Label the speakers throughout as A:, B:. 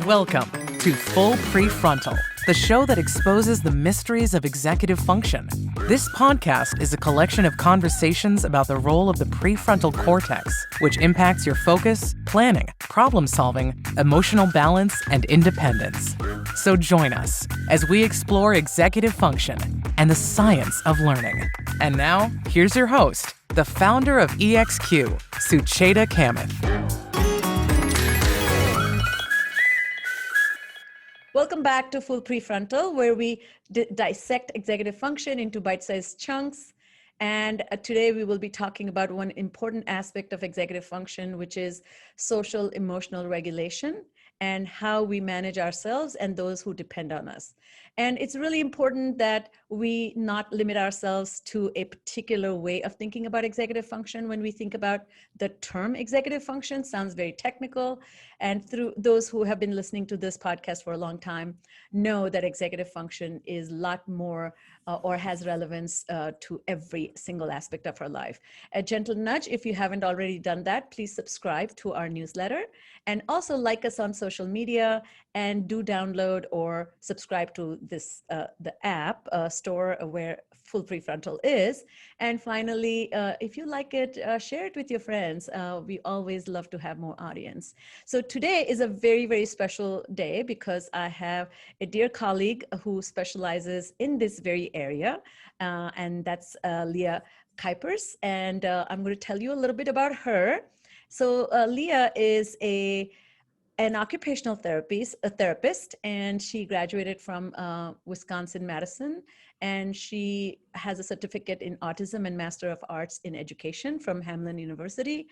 A: Welcome to Full PreFrontal, the show that exposes the mysteries of executive function. This podcast is a collection of conversations about the role of the prefrontal cortex, which impacts your focus, planning, problem-solving, emotional balance, and independence. So join us as we explore executive function and the science of learning. And now, here's your host, the founder of EXQ, Sucheta Kamath.
B: Welcome back to Full PreFrontal, where we dissect executive function into bite-sized chunks. And today we will be talking about one important aspect of executive function, which is social emotional regulation and how we manage ourselves and those who depend on us. And it's really important that we not limit ourselves to a particular way of thinking about executive function. When we think about the term executive function, sounds very technical. And through those who have been listening to this podcast for a long time know that executive function is a lot more or has relevance to every single aspect of our life. A gentle nudge, if you haven't already done that, please subscribe to our newsletter and also like us on social media and do download or subscribe to this the app store where Full PreFrontal is. And finally, if you like it, share it with your friends. We always love to have more audience. So today is a very, very special day because I have a dear colleague who specializes in this very area, and that's Leah Kuypers. And I'm going to tell you a little bit about her. So Leah is an occupational therapist, and she graduated from Wisconsin-Madison, and she has a certificate in autism and Master of Arts in Education from Hamline University.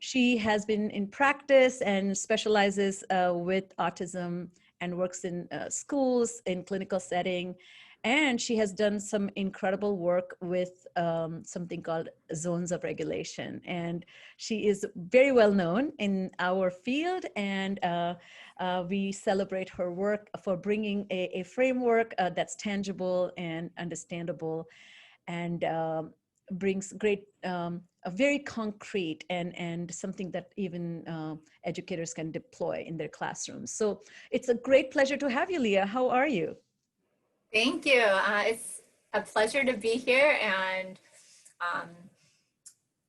B: She has been in practice and specializes with autism and works in schools, in clinical setting. And she has done some incredible work with something called zones of regulation. And she is very well known in our field. And we celebrate her work for bringing a framework that's tangible and understandable and brings great, a very concrete and something that even educators can deploy in their classrooms. So it's a great pleasure to have you, Leah. How are you?
C: Thank you. It's a pleasure to be here, and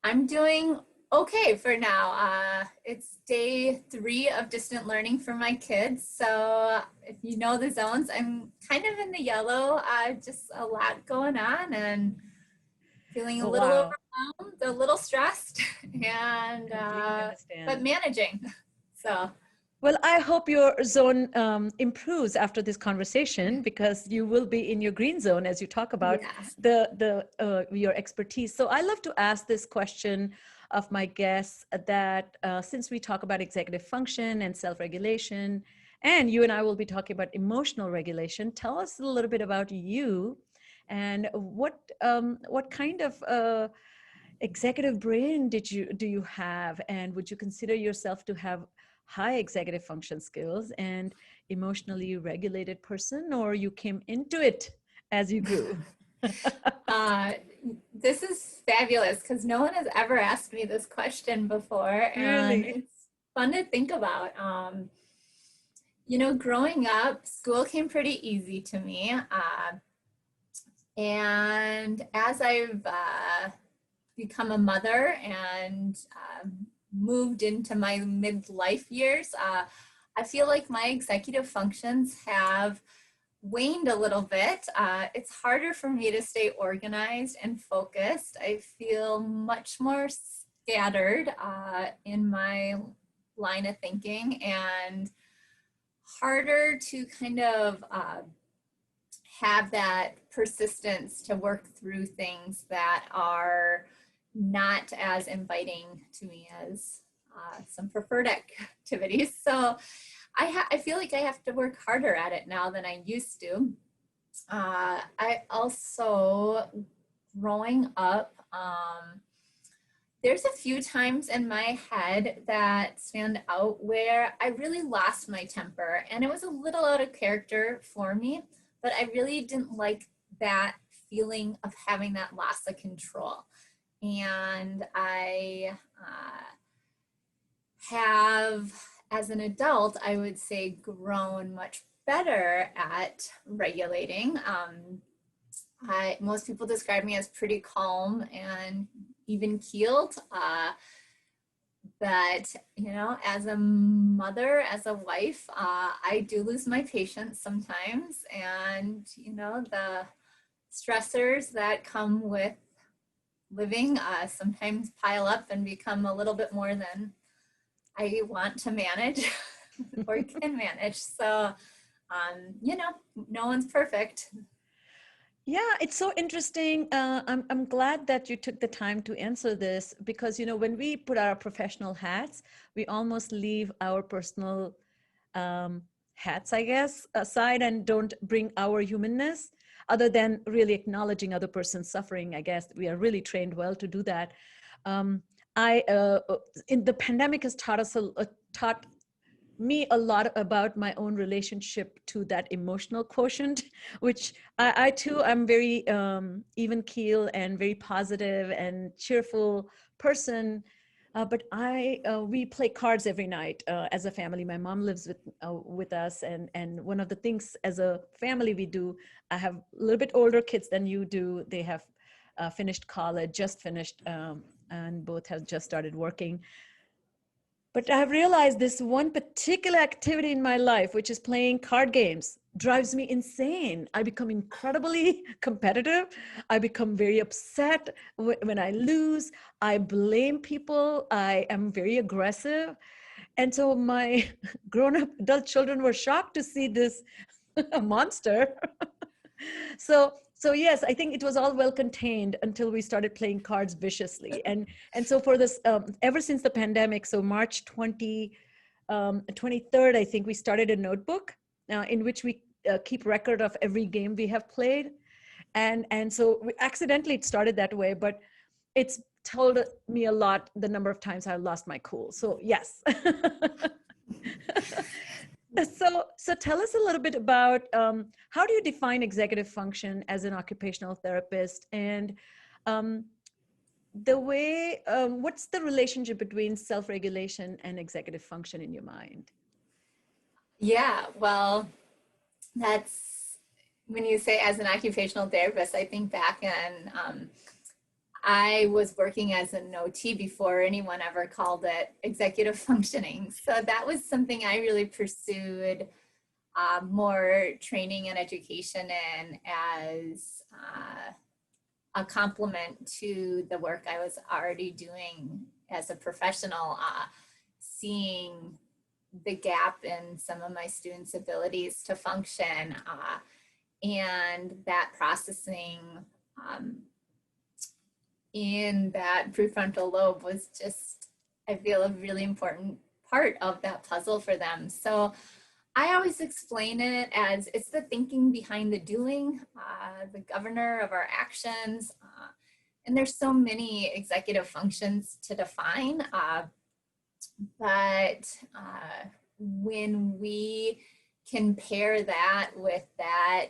C: I'm doing okay for now. It's day 3 of distant learning for my kids. So if you know the zones, I'm kind of in the yellow, just a lot going on and feeling a little overwhelmed, a little stressed, and but managing. So.
B: Well, I hope your zone improves after this conversation because you will be in your green zone as you talk about your expertise. So I love to ask this question of my guests that since we talk about executive function and self-regulation, and you and I will be talking about emotional regulation, tell us a little bit about you and what kind of executive brain do you have, and would you consider yourself to have high executive function skills and emotionally regulated person, or you came into it as you grew?
C: This is fabulous because no one has ever asked me this question before. And it's fun to think about. You know, growing up, school came pretty easy to me. And as I've become a mother and moved into my midlife years, I feel like my executive functions have waned a little bit. It's harder for me to stay organized and focused. I feel much more scattered in my line of thinking, and harder to kind of have that persistence to work through things that are not as inviting to me as some preferred activities. So I feel like I have to work harder at it now than I used to. I also, growing up, there's a few times in my head that stand out where I really lost my temper, and it was a little out of character for me, but I really didn't like that feeling of having that loss of control. And I have as an adult, I would say grown much better at regulating. Most people describe me as pretty calm and even keeled. But, as a mother, as a wife, I do lose my patience sometimes. And, the stressors that come with living sometimes pile up and become a little bit more than I want to manage or can manage. So, no one's perfect.
B: Yeah, it's so interesting. I'm glad that you took the time to answer this because, when we put our professional hats, we almost leave our personal hats, I guess, aside and don't bring our humanness other than really acknowledging other person's suffering. I guess we are really trained well to do that. In the pandemic has taught me a lot about my own relationship to that emotional quotient, which I too, I'm very even keel and very positive and cheerful person. But we play cards every night as a family. My mom lives with us, and one of the things as a family we do. I have a little bit older kids than you do. They have finished college, just finished, and both have just started working. But I've realized this one particular activity in my life, which is playing card games, drives me insane. I become incredibly competitive. I become very upset when I lose. I blame people. I am very aggressive. And so my grown-up adult children were shocked to see this monster. So yes, I think it was all well contained until we started playing cards viciously. And so for this, ever since the pandemic, so March 23rd, I think we started a notebook in which we keep record of every game we have played. And so accidentally it started that way, but it's told me a lot the number of times I lost my cool. So yes. So tell us a little bit about how do you define executive function as an occupational therapist, and what's the relationship between self-regulation and executive function in your mind?
C: Yeah, well, that's when you say as an occupational therapist, I think back and I was working as an OT before anyone ever called it executive functioning. So that was something I really pursued more training and education in as a complement to the work I was already doing as a professional, seeing the gap in some of my students' abilities to function and that processing in that prefrontal lobe was just, I feel, a really important part of that puzzle for them. So I always explain it as it's the thinking behind the doing, the governor of our actions. And there's so many executive functions to define, but when we can pair that with that,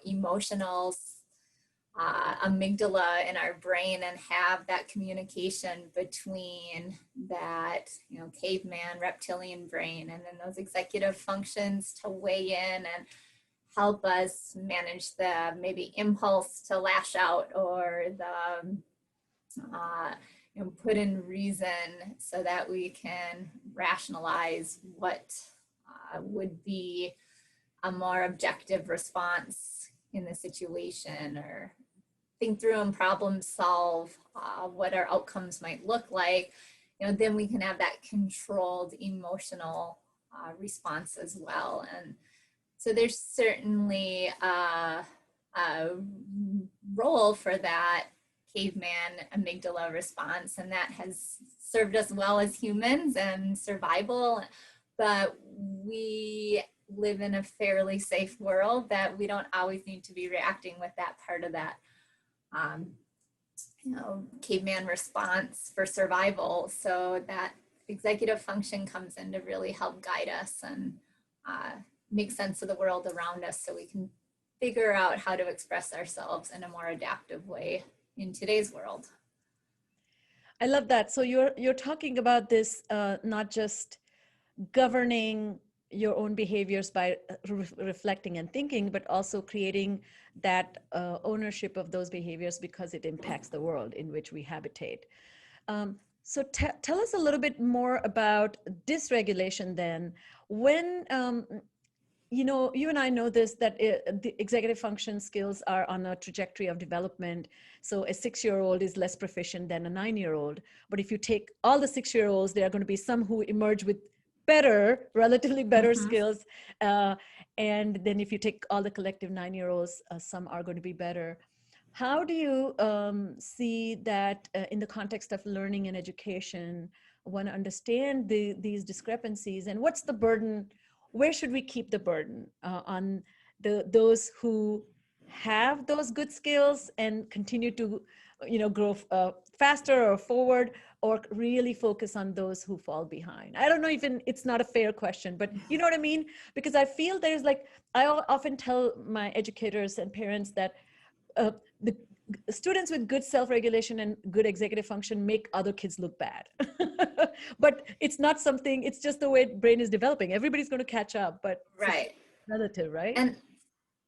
C: emotional amygdala in our brain and have that communication between that, caveman reptilian brain and then those executive functions to weigh in and help us manage the maybe impulse to lash out or the put in reason so that we can rationalize what would be a more objective response in the situation, or think through and problem solve what our outcomes might look like, then we can have that controlled emotional response as well. And so there's certainly a role for that caveman amygdala response, and that has served us well as humans and survival, but we live in a fairly safe world that we don't always need to be reacting with that part of that caveman response for survival. So that executive function comes in to really help guide us and make sense of the world around us so we can figure out how to express ourselves in a more adaptive way in today's world.
B: I love that. So you're talking about this not just governing your own behaviors by reflecting and thinking, but also creating that ownership of those behaviors because it impacts the world in which we habitate. So tell us a little bit more about dysregulation then. When, you and I know this, that the executive function skills are on a trajectory of development. So a 6-year-old is less proficient than a 9-year-old. But if you take all the 6-year-olds, there are going to be some who emerge with relatively better skills. And then if you take all the collective 9-year-olds, some are going to be better. How do you see that in the context of learning and education, want to understand these discrepancies, and what's the burden? Where should we keep the burden on those who have those good skills and continue to, grow faster or forward, or really focus on those who fall behind? I don't know, even it's not a fair question, but you know what I mean? Because I feel there's I often tell my educators and parents that the students with good self-regulation and good executive function make other kids look bad. But it's not something, it's just the way brain is developing. Everybody's going to catch up, but
C: Right.
B: it's relative, right?
C: And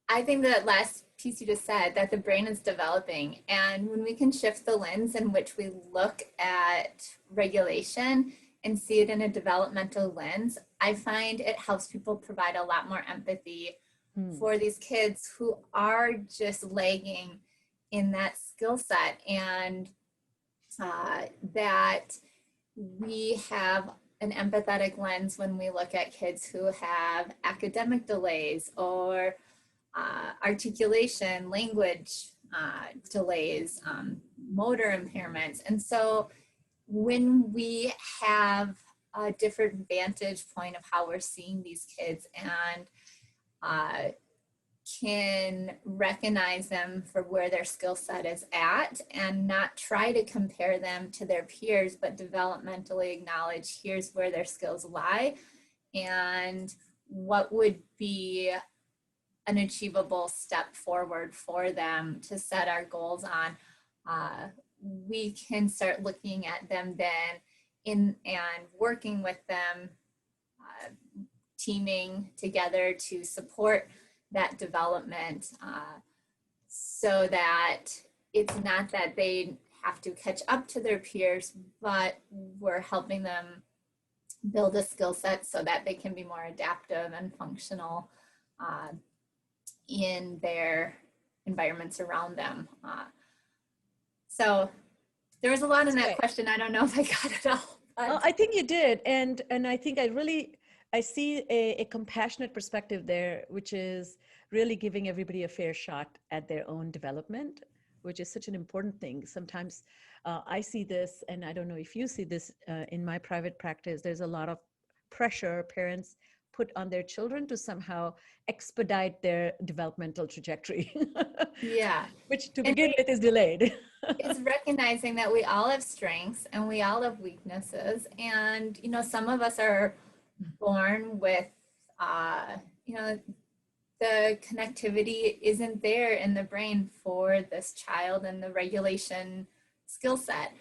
C: I think that last piece you just said, that the brain is developing. And when we can shift the lens in which we look at regulation and see it in a developmental lens, I find it helps people provide a lot more empathy for these kids who are just lagging in that skill set, and that we have an empathetic lens when we look at kids who have academic delays or articulation, language delays, motor impairments. And so when we have a different vantage point of how we're seeing these kids and can recognize them for where their skill set is at and not try to compare them to their peers, but developmentally acknowledge here's where their skills lie and what would be an achievable step forward for them to set our goals on. We can start looking at them then and working with them, teaming together to support that development, so that it's not that they have to catch up to their peers, but we're helping them build a skill set so that they can be more adaptive and functional in their environments around them. So there was a lot in that question. I don't know if I got it all. But...
B: I think you did. And I think I see a compassionate perspective there, which is really giving everybody a fair shot at their own development, which is such an important thing. Sometimes I see this, and I don't know if you see this in my private practice, there's a lot of pressure parents put on their children to somehow expedite their developmental trajectory.
C: Yeah.
B: Which to begin with is delayed.
C: It's recognizing that we all have strengths and we all have weaknesses. And, some of us are born with, the connectivity isn't there in the brain for this child and the regulation skill set.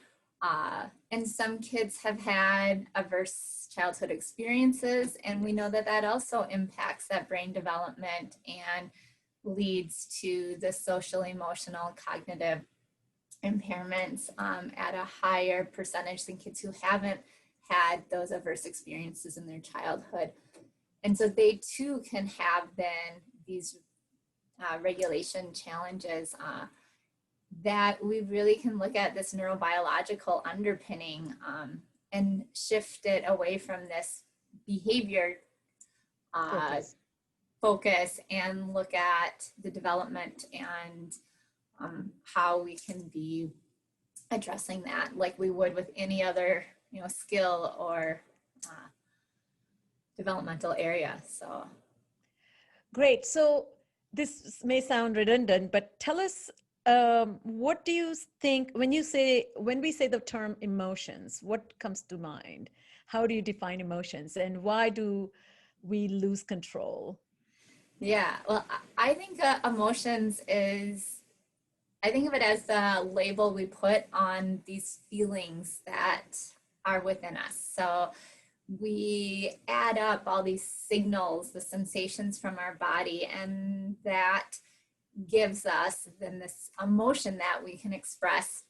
C: And some kids have had adverse childhood experiences, and we know that also impacts that brain development and leads to the social, emotional, cognitive impairments at a higher percentage than kids who haven't had those adverse experiences in their childhood. And so they too can have then these regulation challenges that we really can look at this neurobiological underpinning and shift it away from this behavior focus and look at the development and how we can be addressing that like we would with any other skill or developmental area. So
B: great. So this may sound redundant, but tell us, what do you think when we say the term emotions, what comes to mind? How do you define emotions, and why do we lose control?
C: Yeah, well, I think emotions I think of it as the label we put on these feelings that are within us. So we add up all these signals, the sensations from our body, and that gives us then this emotion that we can express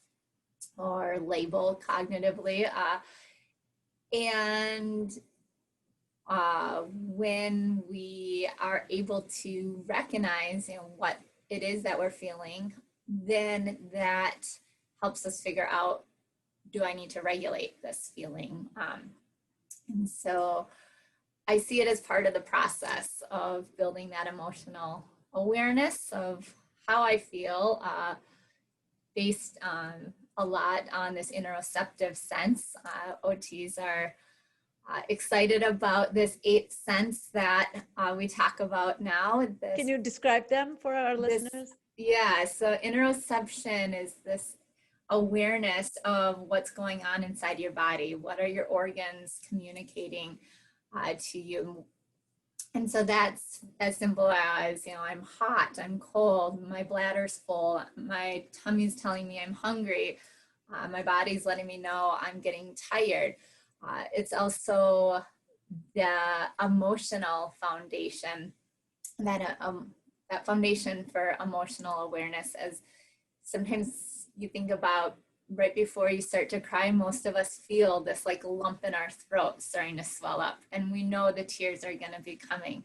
C: or label cognitively. And when we are able to recognize, what it is that we're feeling, then that helps us figure out, do I need to regulate this feeling? And so I see it as part of the process of building that emotional awareness of how I feel, based on a lot on this interoceptive sense. OTs are excited about this 8th sense that we talk about now.
B: Can you describe them for our listeners?
C: Yeah, so interoception is this awareness of what's going on inside your body. What are your organs communicating to you? And so that's as simple as, I'm hot, I'm cold, my bladder's full, my tummy's telling me I'm hungry, my body's letting me know I'm getting tired. It's also the emotional foundation, that foundation for emotional awareness. As sometimes you think about right before you start to cry, most of us feel this like lump in our throat starting to swell up, and we know the tears are going to be coming.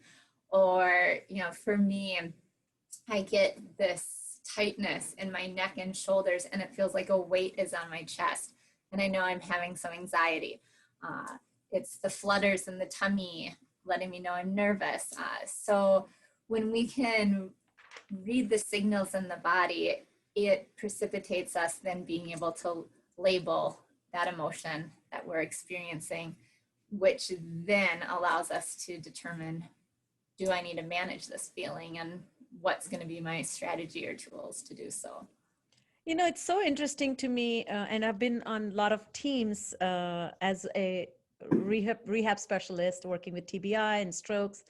C: Or, for me, I get this tightness in my neck and shoulders, and it feels like a weight is on my chest, and I know I'm having some anxiety. It's the flutters in the tummy letting me know I'm nervous. So when we can read the signals in the body, it precipitates us then being able to label that emotion that we're experiencing, which then allows us to determine, do I need to manage this feeling, and what's going to be my strategy or tools to do so?
B: It's so interesting to me, and I've been on a lot of teams as a rehab specialist working with TBI and strokes,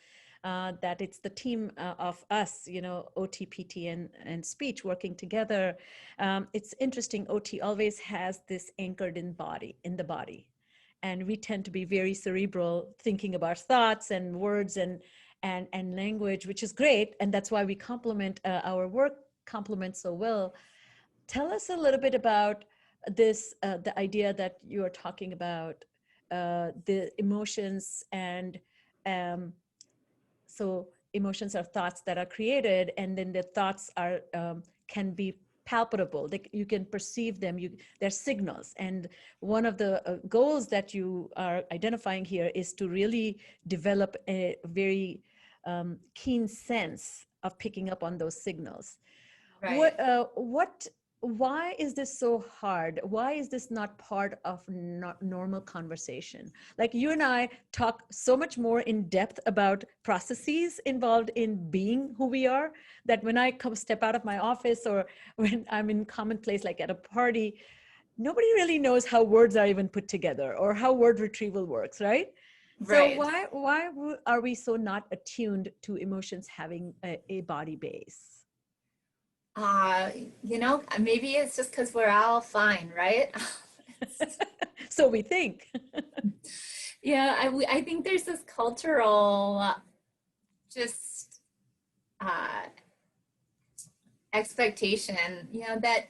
B: that it's the team of us, OT, PT, and speech working together. It's interesting, OT always has this anchored in the body. And we tend to be very cerebral, thinking about thoughts and words and language, which is great. And that's why we complement our work complements so well. Tell us a little bit about this, the idea that you are talking about, the emotions, and so emotions are thoughts that are created, and then the thoughts are can be palpable. You can perceive them. They're signals. And one of the goals that you are identifying here is to really develop a very keen sense of picking up on those signals.
C: Right.
B: Why is this so hard? Why is this not part of normal conversation? Like, you and I talk so much more in depth about processes involved in being who we are, that when I step out of my office, or when I'm in commonplace, like at a party, nobody really knows how words are even put together or how word retrieval works, right?
C: Right.
B: So why are we so not attuned to emotions having a body base?
C: Maybe it's just because we're all fine, right?
B: So we think.
C: Yeah, I think there's this cultural expectation, that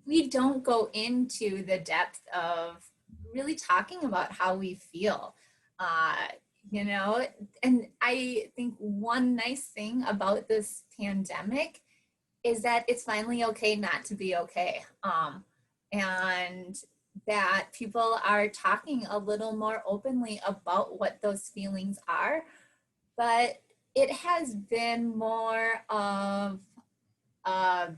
C: we don't go into the depth of really talking about how we feel, and I think one nice thing about this pandemic is that it's finally okay not to be okay. And that people are talking a little more openly about what those feelings are, but it has been more of a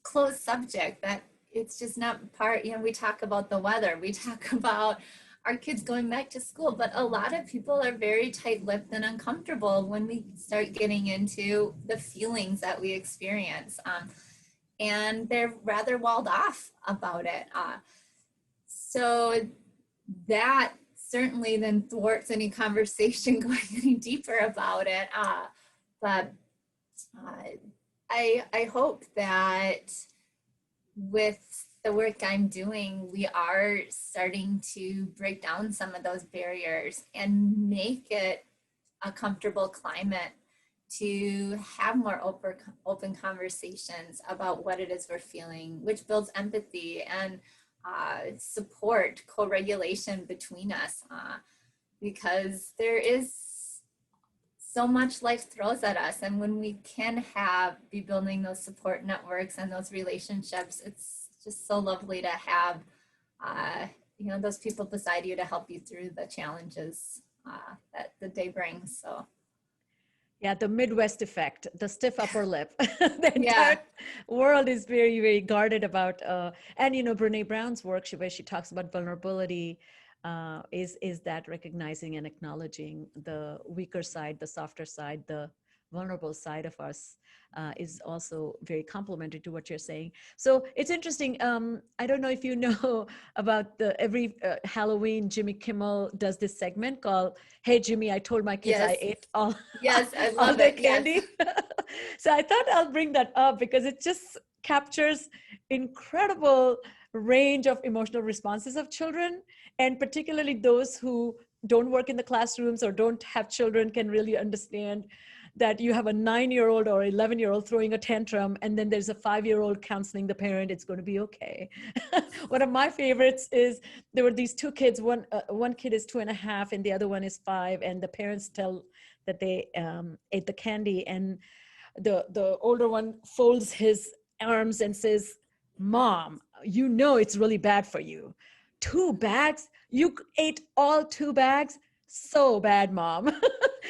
C: closed subject, that it's just not part. We talk about the weather, we talk about our kids going back to school, but a lot of people are very tight-lipped and uncomfortable when we start getting into the feelings that we experience, and they're rather walled off about it. So that certainly then thwarts any conversation going any deeper about it. But I hope that with the work I'm doing, we are starting to break down some of those barriers and make it a comfortable climate to have more open conversations about what it is we're feeling, which builds empathy and support, co-regulation between us, because there is so much life throws at us. And when we can be building those support networks and those relationships, it's just so lovely to have, those people beside you to help you through the challenges that the day brings. So.
B: Yeah, the Midwest effect, the stiff upper lip. The entire world is very, very guarded about, and Brene Brown's work, where she talks about vulnerability, is that recognizing and acknowledging the weaker side, the softer side, the vulnerable side of us, is also very complementary to what you're saying. So it's interesting. I don't know if you know about every Halloween, Jimmy Kimmel does this segment called "Hey Jimmy, I told my kids I ate all
C: I love
B: all their
C: it.
B: candy." Yes. So I thought I'll bring that up because it just captures incredible range of emotional responses of children, and particularly those who don't work in the classrooms or don't have children can really understand that you have a 9-year-old or 11-year-old throwing a tantrum, and then there's a 5-year-old counseling the parent, it's going to be okay. One of my favorites is there were these two kids, one kid is 2.5 and the other one is 5, and the parents tell that they ate the candy, and the older one folds his arms and says, "Mom, you know it's really bad for you. 2 bags? You ate all 2 bags? So bad, Mom."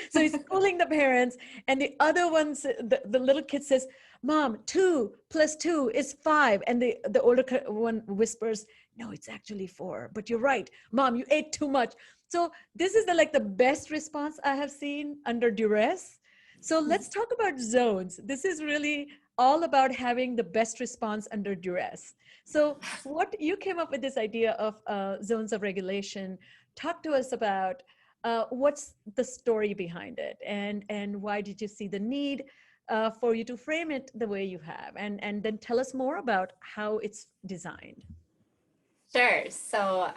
B: So he's schooling the parents, and the other one, the little kid says, "Mom, 2 + 2 is 5." And the older one whispers, "No, it's actually 4, but you're right. Mom, you ate too much." So this is the best response I have seen under duress. So let's talk about zones. This is really all about having the best response under duress. So what you came up with this idea of zones of regulation. Talk to us about what's the story behind it, and why did you see the need for you to frame it the way you have, and then tell us more about how it's designed.
C: Sure. So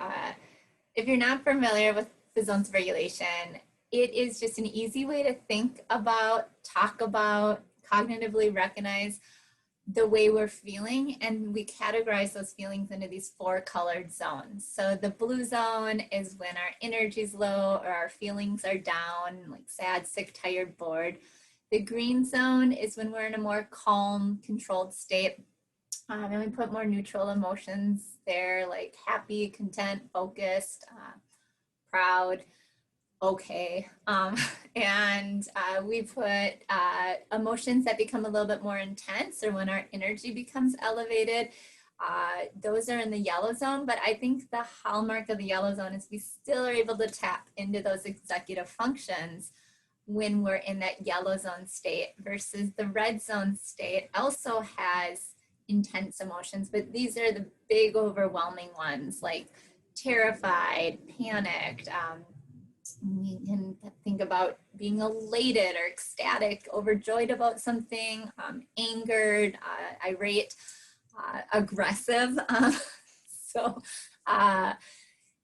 C: if you're not familiar with the zones of regulation, it is just an easy way to think about, talk about, cognitively recognize the way we're feeling, and we categorize those feelings into these 4 colored zones. So the blue zone is when our energy is low or our feelings are down, like sad, sick, tired, bored. The green zone is when we're in a more calm, controlled state. And we put more neutral emotions there, like happy, content, focused, proud, okay. And we put emotions that become a little bit more intense, or when our energy becomes elevated. Those are in the yellow zone, but I think the hallmark of the yellow zone is we still are able to tap into those executive functions when we're in that yellow zone state, versus the red zone state also has intense emotions, but these are the big overwhelming ones, like terrified, panicked. We can think about being elated or ecstatic, overjoyed about something, angered, irate, aggressive.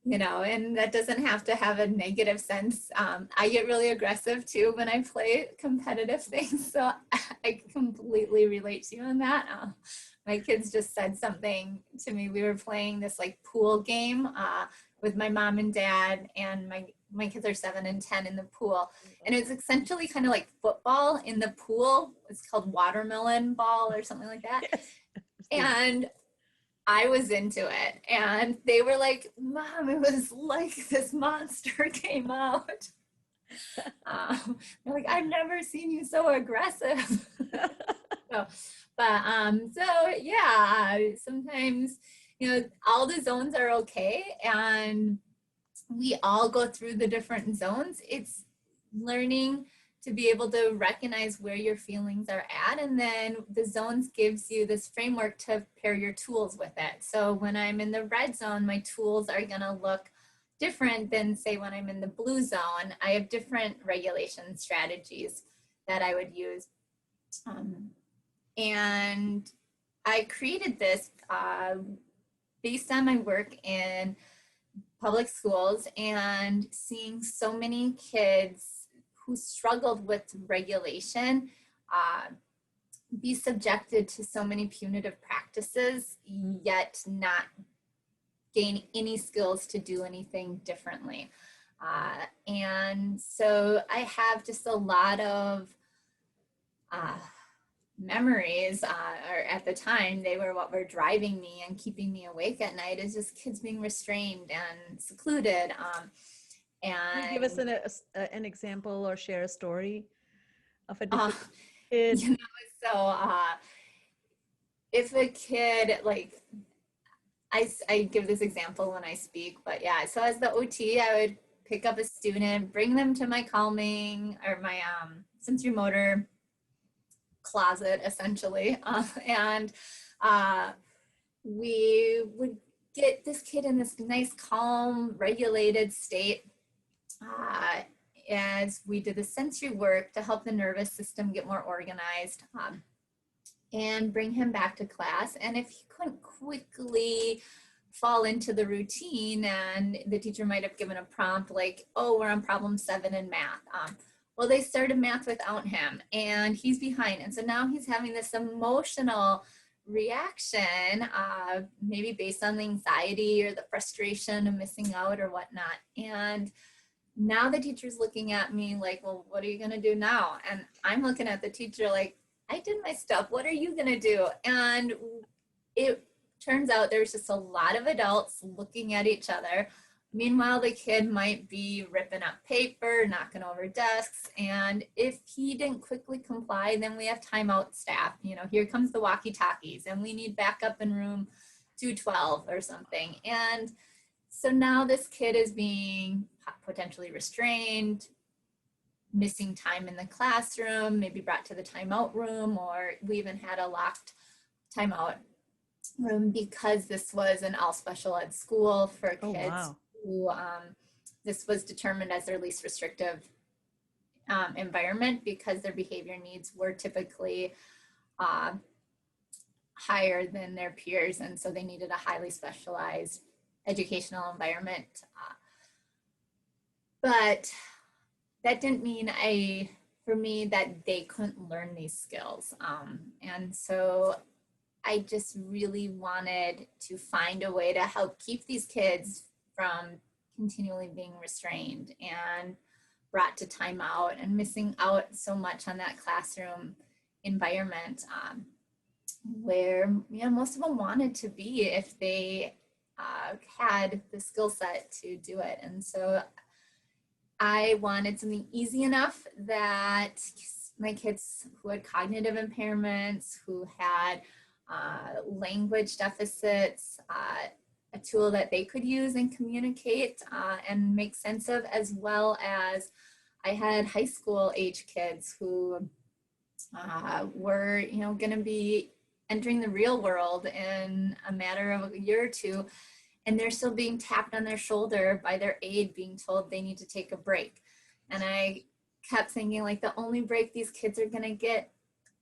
C: And that doesn't have to have a negative sense. I get really aggressive too when I play competitive things. So I completely relate to you on that. My kids just said something to me. We were playing this pool game with my mom and dad, and my kids are 7 and 10 in the pool. And it's essentially kind of like football in the pool. It's called watermelon ball or something like that. Yes. And I was into it, and they were like, "Mom, it was like this monster came out." They're like, "I've never seen you so aggressive." Sometimes, all the zones are okay, and we all go through the different zones. It's learning to be able to recognize where your feelings are at, and then the zones gives you this framework to pair your tools with it. So when I'm in the red zone, my tools are gonna look different than, say, when I'm in the blue zone. I have different regulation strategies that I would use. And I created this based on my work in public schools and seeing so many kids who struggled with regulation be subjected to so many punitive practices, yet not gain any skills to do anything differently. And so I have just a lot of memories, or at the time, they were what were driving me and keeping me awake at night, is just kids being restrained and secluded.
B: Can
C: And
B: you give us an example or share a story of a
C: uh,
B: difficult kid?
C: you know, so if a kid, like, I give this example when I speak, but yeah, so as the OT, I would pick up a student, bring them to my calming or my sensory motor closet, essentially, and we would get this kid in this nice, calm, regulated state as we did the sensory work to help the nervous system get more organized, and bring him back to class. And if he couldn't quickly fall into the routine, and the teacher might have given a prompt like, oh, we're on problem 7 in math. Well, they started math without him and he's behind. And so now he's having this emotional reaction, maybe based on the anxiety or the frustration of missing out or whatnot. And now the teacher's looking at me like, well, what are you going to do now? And I'm looking at the teacher like, I did my stuff. What are you going to do? And it turns out there's just a lot of adults looking at each other. Meanwhile, the kid might be ripping up paper, knocking over desks. And if he didn't quickly comply, then we have timeout staff. You know, here comes the walkie-talkies and we need backup in room 212 or something. And so now this kid is being potentially restrained, missing time in the classroom, maybe brought to the timeout room, or we even had a locked timeout room because this was an all special ed school for kids.
B: Oh, wow.
C: Who this was determined as their least restrictive environment because their behavior needs were typically higher than their peers, and so they needed a highly specialized educational environment. But that didn't mean for me that they couldn't learn these skills. And so I just really wanted to find a way to help keep these kids from continually being restrained and brought to timeout and missing out so much on that classroom environment, where, you know, most of them wanted to be if they had the skill set to do it. And so I wanted something easy enough that my kids who had cognitive impairments, who had language deficits, a tool that they could use and communicate and make sense of, as well as I had high school age kids who were, you know, going to be entering the real world in a matter of a year or two, and they're still being tapped on their shoulder by their aide, being told they need to take a break. And I kept thinking, like, the only break these kids are going to get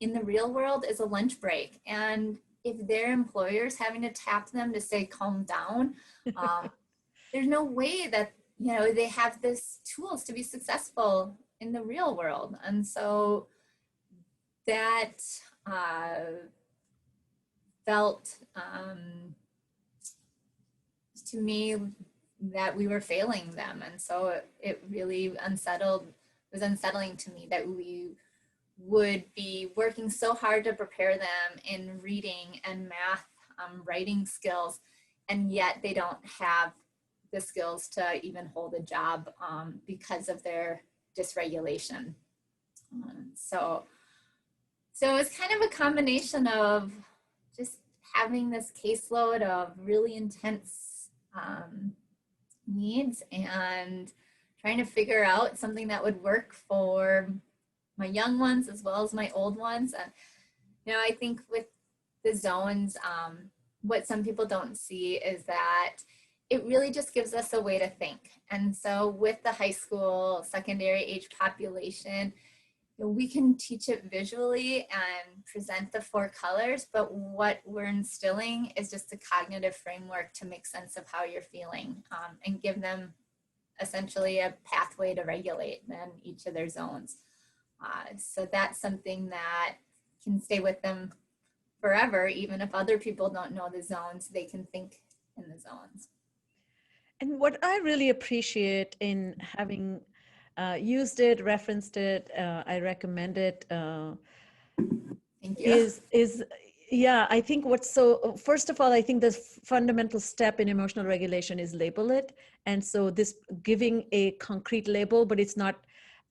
C: in the real world is a lunch break. And if their employer's having to tap them to say, calm down, there's no way that, you know, they have this tools to be successful in the real world. And so that felt to me that we were failing them. And so it really was unsettling to me that we would be working so hard to prepare them in reading and math, writing skills, and yet they don't have the skills to even hold a job because of their dysregulation. So it was kind of a combination of just having this caseload of really intense needs and trying to figure out something that would work for my young ones as well as my old ones. And, you know, I think with the zones, what some people don't see is that it really just gives us a way to think. And so with the high school, secondary age population, we can teach it visually and present the 4 colors, but what we're instilling is just a cognitive framework to make sense of how you're feeling, and give them essentially a pathway to regulate in each of their zones. So that's something that can stay with them forever. Even if other people don't know the zones, they can think in the zones.
B: And what I really appreciate in having used it, referenced it, I recommend it,
C: Thank you.
B: is yeah, I think what's so, first of all, I think the fundamental step in emotional regulation is label it. And so this giving a concrete label, but it's not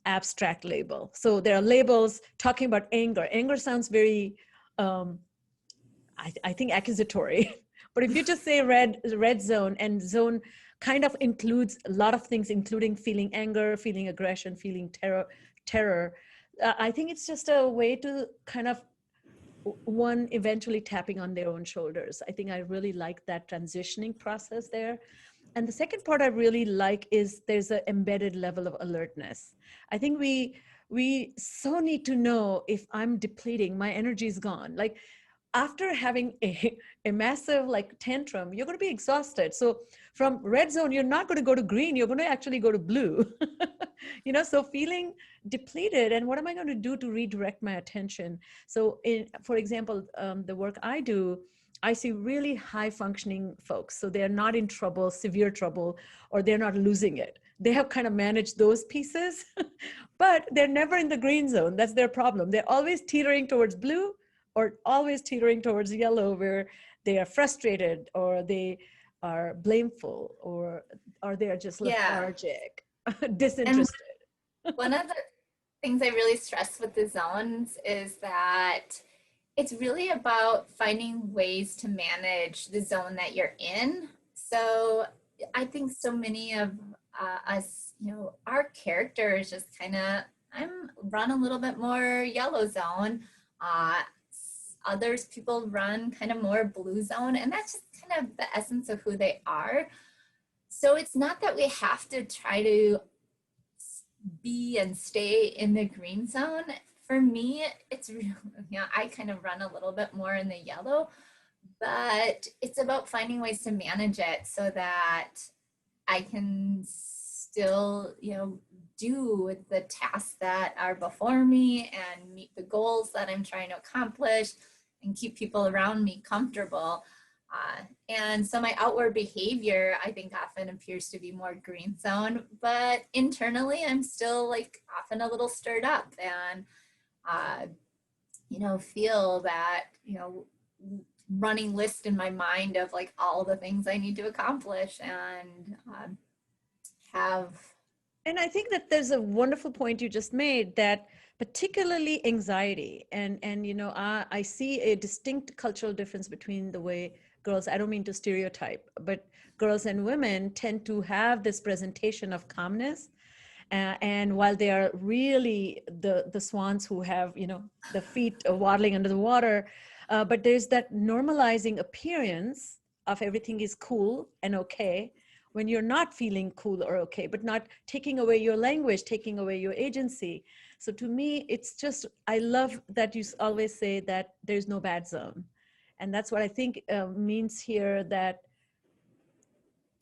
B: abstract label. So there are labels talking about anger. Anger sounds very, I think accusatory, but if you just say red zone, and zone kind of includes a lot of things, including feeling anger, feeling aggression, feeling terror. I think it's just a way to kind of one eventually tapping on their own shoulders. I think I really like that transitioning process there. And the second part I really like is there's an embedded level of alertness. I think we so need to know if I'm depleting, my energy is gone. Like after having a massive like tantrum, you're going to be exhausted. So from red zone, you're not going to go to green, you're going to actually go to blue. So feeling depleted, and what am I going to do to redirect my attention? So for example, the work I do, I see really high functioning folks. So they're not in trouble, severe trouble, or they're not losing it. They have kind of managed those pieces, but they're never in the green zone. That's their problem. They're always teetering towards blue, or always teetering towards yellow, where they are frustrated, or they are blameful, or they are just lethargic, disinterested.
C: And one of the things I really stress with the zones is that it's really about finding ways to manage the zone that you're in. So I think so many of us, our character is just kind of, I'm run a little bit more yellow zone. Others people run kind of more blue zone, and that's just kind of the essence of who they are. So it's not that we have to try to be and stay in the green zone. For me, it's really, I kind of run a little bit more in the yellow, but it's about finding ways to manage it so that I can still, do the tasks that are before me and meet the goals that I'm trying to accomplish and keep people around me comfortable. And so my outward behavior, I think, often appears to be more green zone, but internally I'm still like often a little stirred up and, feel that, running list in my mind of like all the things I need to accomplish and have.
B: And I think that there's a wonderful point you just made, that particularly anxiety, and I see a distinct cultural difference between the way girls, I don't mean to stereotype, but girls and women tend to have this presentation of calmness. And while they are really the swans who have, the feet waddling under the water, but there's that normalizing appearance of everything is cool and okay when you're not feeling cool or okay, but not taking away your language, taking away your agency. So to me, it's just, I love that you always say that there's no bad zone. And that's what I think means here, that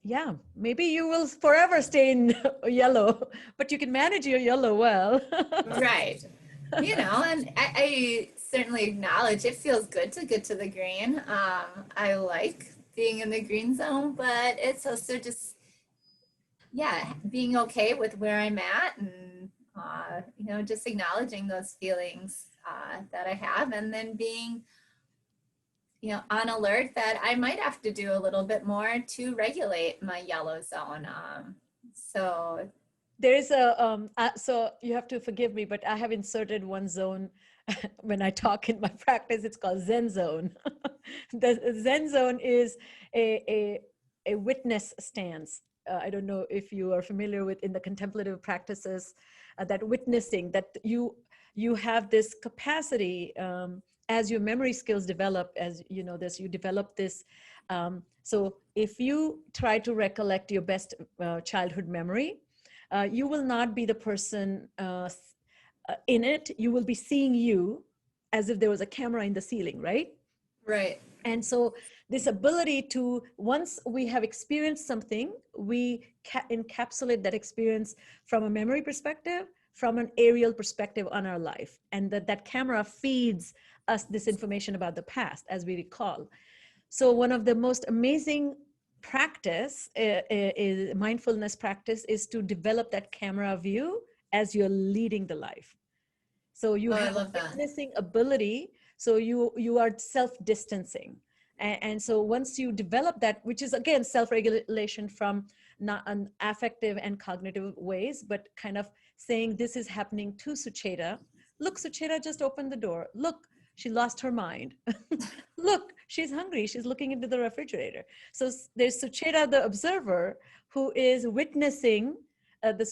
B: yeah, maybe you will forever stay in yellow, but you can manage your yellow well.
C: Right. And I certainly acknowledge it feels good to get to the green. I like being in the green zone, but it's also just, being okay with where I'm at and, just acknowledging those feelings that I have, and then being, on alert that I might have to do a little bit more to regulate my yellow zone. So
B: there is so you have to forgive me, but I have inserted one zone when I talk in my practice. It's called Zen Zone. The Zen Zone is a witness stance. I don't know if you are familiar with, in the contemplative practices, that witnessing, that you have this capacity, as your memory skills develop, as you know this, you develop this. So if you try to recollect your best childhood memory, you will not be the person in it, you will be seeing you as if there was a camera in the ceiling, right?
C: Right.
B: And so this ability to, once we have experienced something, we encapsulate that experience from a memory perspective, from an aerial perspective on our life. And that camera feeds us this information about the past, as we recall. So one of the most amazing practice, is mindfulness practice, is to develop that camera view as you're leading the life. So you
C: I
B: have a
C: love that.
B: witnessing ability, so you are self-distancing. And so once you develop that, which is again self-regulation from not an affective and cognitive ways, but kind of saying this is happening to Sucheta. Look, Sucheta just opened the door. Look, she lost her mind. Look, she's hungry. She's looking into the refrigerator. So there's Sucheta, the observer, who is witnessing the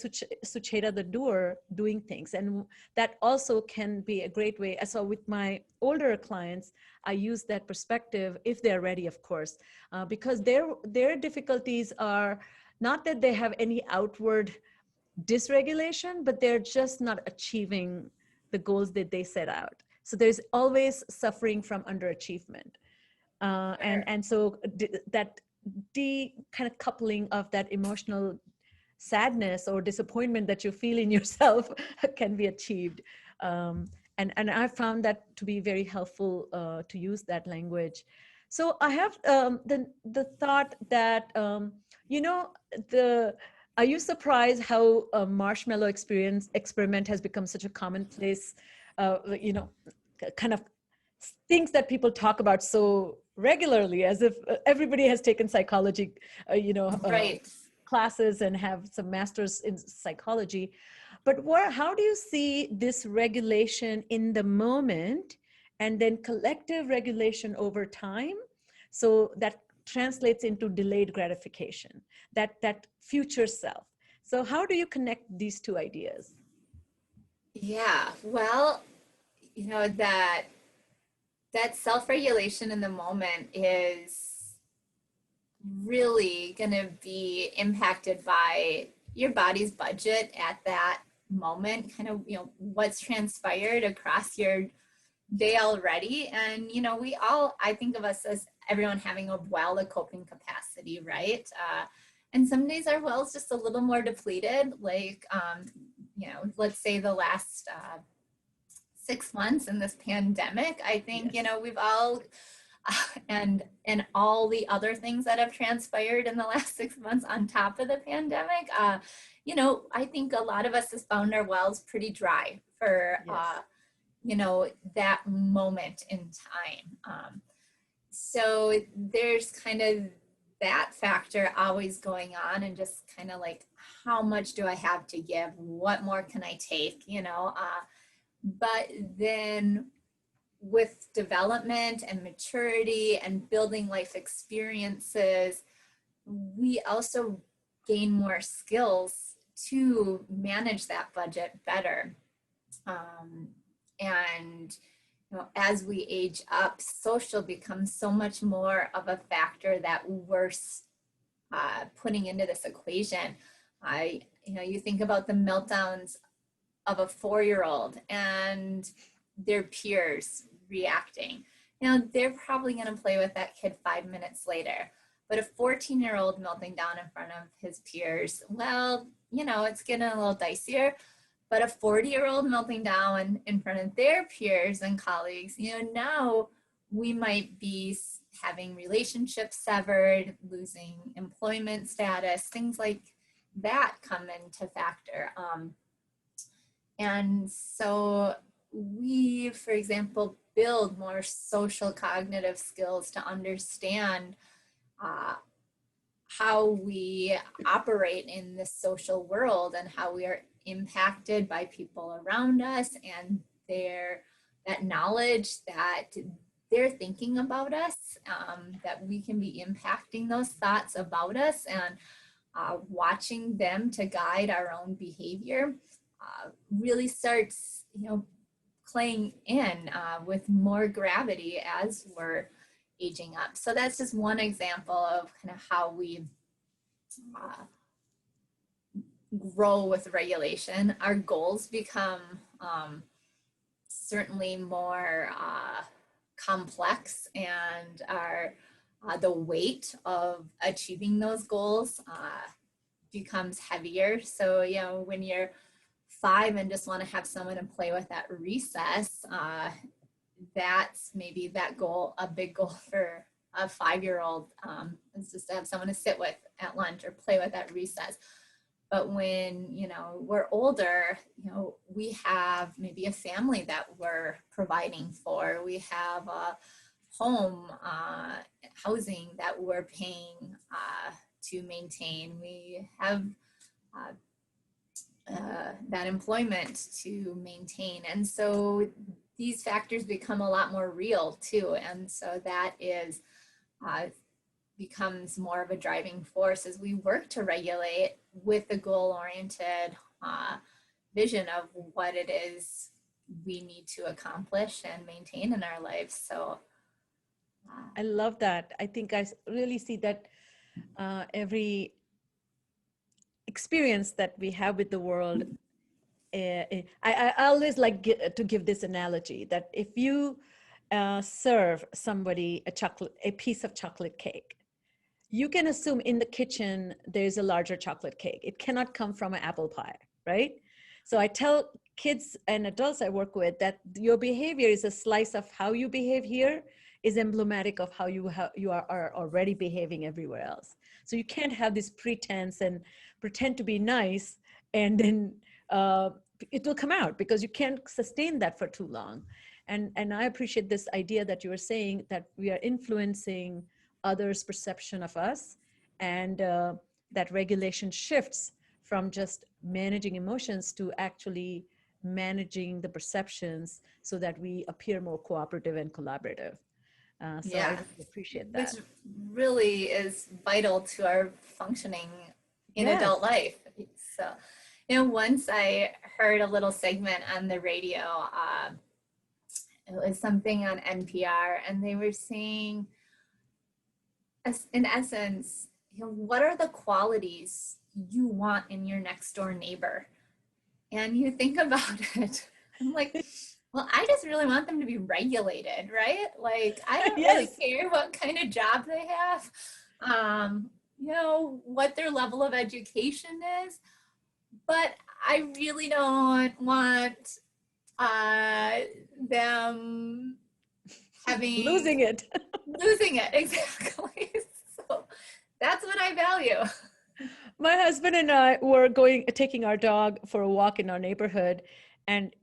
B: Sucheta, the doer, doing things. And that also can be a great way. So with my older clients, I use that perspective, if they're ready, of course, because their difficulties are not that they have any outward dysregulation, but they're just not achieving the goals that they set out. So there's always suffering from underachievement. And so that kind of coupling of that emotional sadness or disappointment that you feel in yourself can be achieved. And I found that to be very helpful to use that language. So I have the thought that, are you surprised how a marshmallow experiment has become such a commonplace, kind of things that people talk about so regularly, as if everybody has taken psychology,
C: Right.
B: classes and have some masters in psychology. But how do you see this regulation in the moment and then collective regulation over time? So that translates into delayed gratification, that future self. So how do you connect these two ideas?
C: Yeah. Well, that self-regulation in the moment is really going to be impacted by your body's budget at that moment, kind of, what's transpired across your day already. And, I think of us as everyone having a coping capacity, right? And some days our well is just a little more depleted, like, let's say the last 6 months in this pandemic. I think, we've all, and all the other things that have transpired in the last 6 months on top of the pandemic, I think a lot of us has found our wells pretty dry for, that moment in time. So there's kind of that factor always going on, and just kind of like, how much do I have to give? What more can I take? But then with development and maturity and building life experiences, we also gain more skills to manage that budget better. And as we age up, social becomes so much more of a factor that we're putting into this equation. You think about the meltdowns of a 4-year-old and their peers reacting. They're probably going to play with that kid 5 minutes later. But a 14-year-old melting down in front of his peers, well, it's getting a little dicier. But a 40-year-old melting down in front of their peers and colleagues, now we might be having relationships severed, losing employment status, things like that come into factor. And so we, for example, build more social cognitive skills to understand how we operate in this social world and how we are impacted by people around us, and that knowledge that they're thinking about us, that we can be impacting those thoughts about us, and watching them to guide our own behavior really starts, playing in with more gravity as we're aging up. So that's just one example of kind of how we grow with regulation. Our goals become certainly more complex, and the weight of achieving those goals becomes heavier. So, you know, when you're 5 and just want to have someone to play with at recess, that's maybe that goal, a big goal for a 5-year-old, is just to have someone to sit with at lunch or play with at recess. But when, you know, we're older, you know, we have maybe a family that we're providing for. We have a home, housing that we're paying to maintain. We have that employment to maintain. And so these factors become a lot more real too. And so that is becomes more of a driving force as we work to regulate with the goal-oriented vision of what it is we need to accomplish and maintain in our lives. So
B: I love that. I think I really see that every experience that we have with the world. I always like to give this analogy that if you serve somebody a piece of chocolate cake, you can assume in the kitchen there's a larger chocolate cake. It cannot come from an apple pie, right? So I tell kids and adults I work with that your behavior is a slice of how you behave here is emblematic of how you are already behaving everywhere else. So you can't have this pretense and pretend to be nice and then it will come out because you can't sustain that for too long. And I appreciate this idea that you were saying that we are influencing others' perception of us, and that regulation shifts from just managing emotions to actually managing the perceptions so that we appear more cooperative and collaborative. So I really appreciate that.
C: Which really is vital to our functioning in adult life. So, you know, once I heard a little segment on the radio, it was something on NPR, and they were saying, in essence, you know, what are the qualities you want in your next door neighbor? And you think about it, I'm like, well, I just really want them to be regulated, right? Like, I don't really care what kind of job they have, you know, what their level of education is, but I really don't want them having
B: losing it,
C: exactly. So that's what I value.
B: My husband and I were taking our dog for a walk in our neighborhood, and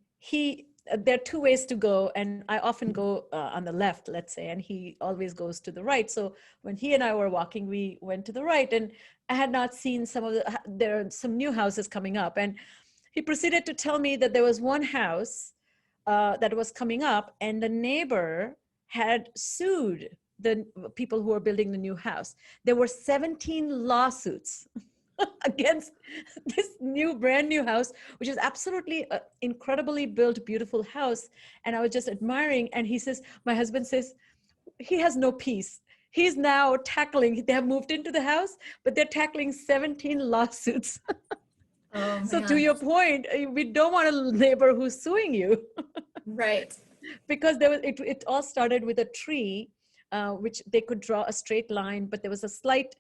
B: there are 2 ways to go, and I often go on the left, let's say, and he always goes to the right. So when he and I were walking, we went to the right, and I had not seen there are some new houses coming up, and he proceeded to tell me that there was one house that was coming up, and the neighbor had sued the people who were building the new house. There were 17 lawsuits against this brand new house, which is absolutely incredibly built, beautiful house. And I was just admiring. And my husband says, he has no peace. He's now they have moved into the house, but they're tackling 17 lawsuits.
C: Oh,
B: so to your point, we don't want a neighbor who's suing you.
C: Right.
B: Because it all started with a tree, which they could draw a straight line, but there was a slight,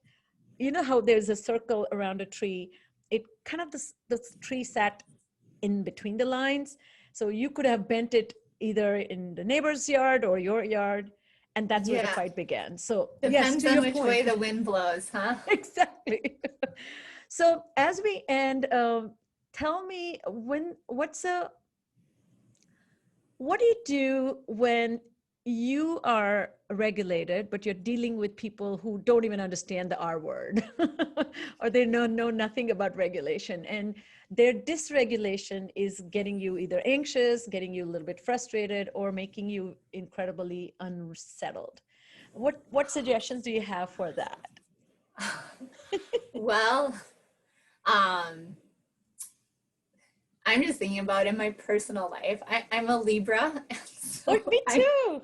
B: you know how there's a circle around a tree, it kind of, the tree sat in between the lines. So you could have bent it either in the neighbor's yard or your yard, and that's where the fight began. So
C: depends on which way the wind blows, huh?
B: Exactly. So as we end, tell me what do you do when you are regulated, but you're dealing with people who don't even understand the R word, or they know nothing about regulation, and their dysregulation is getting you either anxious, getting you a little bit frustrated, or making you incredibly unsettled? What suggestions do you have for that?
C: Well, I'm just thinking about in my personal life. I'm a Libra.
B: So me too.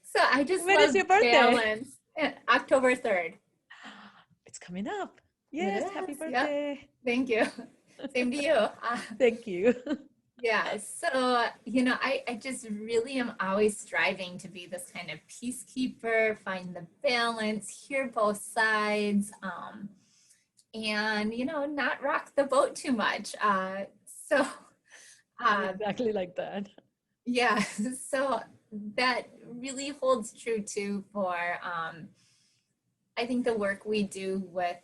C: So I just
B: when is your birthday?
C: Balance. October 3rd.
B: It's coming up. Yes, happy birthday.
C: Yep. Thank you. Same to you.
B: Thank you.
C: Yeah, so, I just really am always striving to be this kind of peacekeeper, find the balance, hear both sides, and, not rock the boat too much. So,
B: I'm
C: uh,
B: exactly like that.
C: yeah, so that really holds true too for, I think the work we do with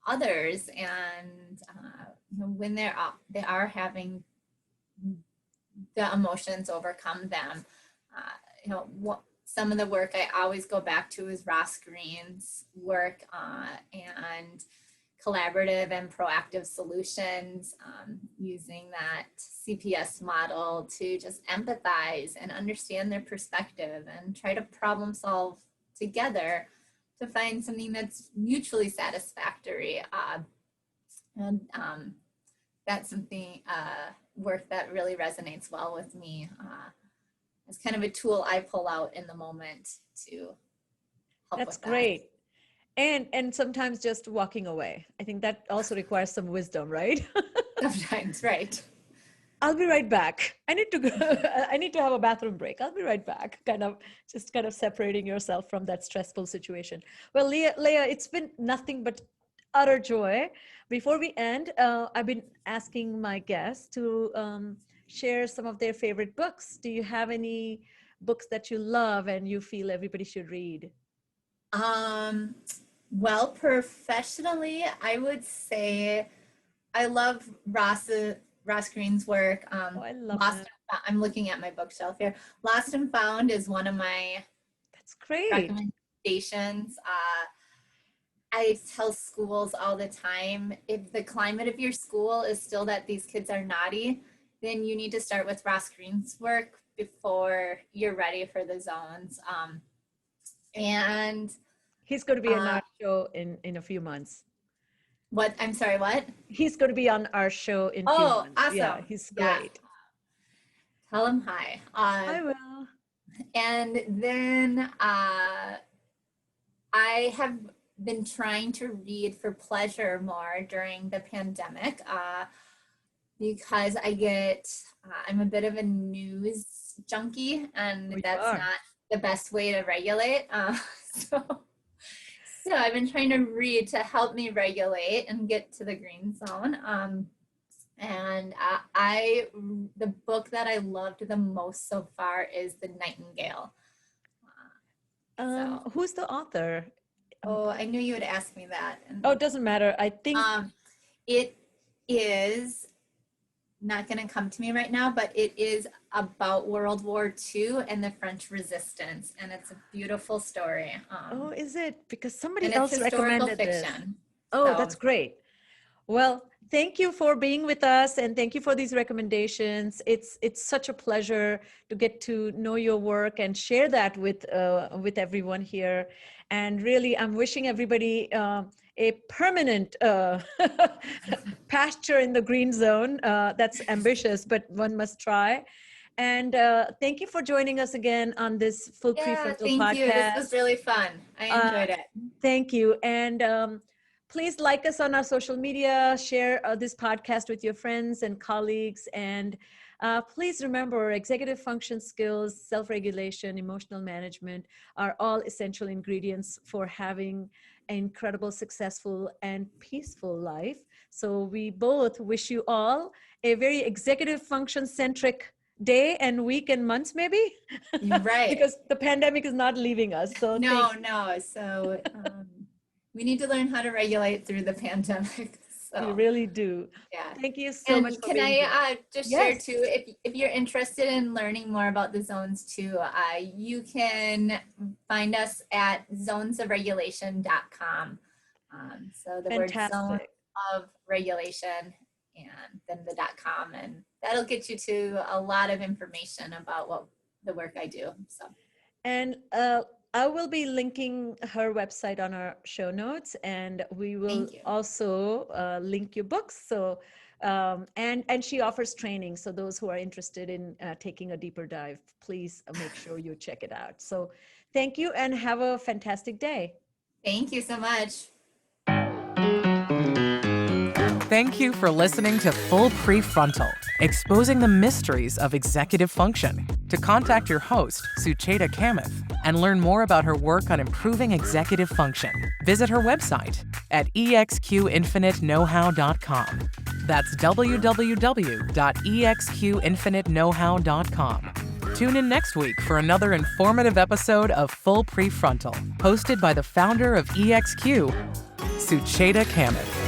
C: others and, when they are having the emotions overcome them. Some of the work I always go back to is Ross Green's work and collaborative and proactive solutions, using that CPS model to just empathize and understand their perspective and try to problem solve together to find something that's mutually satisfactory. And that's something, work that really resonates well with me. It's kind of a tool I pull out in the moment to help
B: That's
C: with that.
B: great. And sometimes just walking away. I think that also requires some wisdom, right?
C: Sometimes, right.
B: I'll be right back. I need to go. I need to have a bathroom break. I'll be right back. Kind of separating yourself from that stressful situation. Well, Leah, it's been nothing but utter joy. Before we end, I've been asking my guests to share some of their favorite books. Do you have any books that you love and you feel everybody should read?
C: Well, professionally, I would say I love Ross Green's work.
B: Oh, I love that.
C: I'm looking at my bookshelf here. Lost and Found is one of my
B: That's great.
C: recommendations. I tell schools all the time, if the climate of your school is still that these kids are naughty, then you need to start with Ross Green's work before you're ready for the zones. And
B: He's going to be on
C: uh,
B: our show in a few months.
C: I'm sorry, what?
B: He's going to be on our show in a few
C: Oh,
B: months. Yeah,
C: awesome.
B: he's
C: Yeah.
B: great.
C: Tell him hi.
B: I will.
C: And then I have been trying to read for pleasure more during the pandemic, because I'm a bit of a news junkie, and
B: Oh, you
C: that's
B: are.
C: not the best way to regulate. So, so I've been trying to read to help me regulate and get to the green zone. And the book that I loved the most so far is The Nightingale. So,
B: Who's the author?
C: oh, I knew you would ask me that.
B: Oh,
C: And
B: it doesn't matter. I think
C: it is not going to come to me right now, but it is about World War II and the French resistance. And it's a beautiful story.
B: oh, is it? Because somebody
C: And it's
B: else
C: historical
B: recommended this.
C: fiction.
B: Oh,
C: So,
B: that's great. Well, thank you for being with us and thank you for these recommendations. It's such a pleasure to get to know your work and share that with everyone here. And really, I'm wishing everybody a permanent pasture in the green zone. That's ambitious, but one must try. And thank you for joining us again on this Full
C: yeah,
B: Prefrontal
C: thank you. This
B: podcast.
C: was really fun. I enjoyed it.
B: Thank you. And please like us on our social media, share this podcast with your friends and colleagues. And please remember, executive function skills, self-regulation, emotional management are all essential ingredients for having an incredible, successful, and peaceful life. So we both wish you all a very executive function centric day and week and months, maybe.
C: Right.
B: Because the pandemic is not leaving us. So
C: No. So we need to learn how to regulate through the pandemic.
B: we
C: So
B: really do.
C: yeah.
B: Thank you so much
C: And
B: for
C: can
B: being here.
C: I just share
B: Yes.
C: too, if you're interested in learning more about the zones too, you can find us at zonesofregulation.com. So the word zone
B: Fantastic.
C: of regulation and then the .com, and that'll get you to a lot of information about what the work I do. So.
B: And I will be linking her website on our show notes, and we will
C: Thank you.
B: also link your books. So, and she offers training. So those who are interested in taking a deeper dive, please make sure you check it out. So, thank you, and have a fantastic day.
C: Thank you so much.
A: Thank you for listening to Full PreFrontal, exposing the mysteries of executive function. To contact your host, Sucheta Kamath, and learn more about her work on improving executive function, visit her website at exqinfiniteknowhow.com. That's www.exqinfiniteknowhow.com. Tune in next week for another informative episode of Full PreFrontal, hosted by the founder of EXQ, Sucheta Kamath.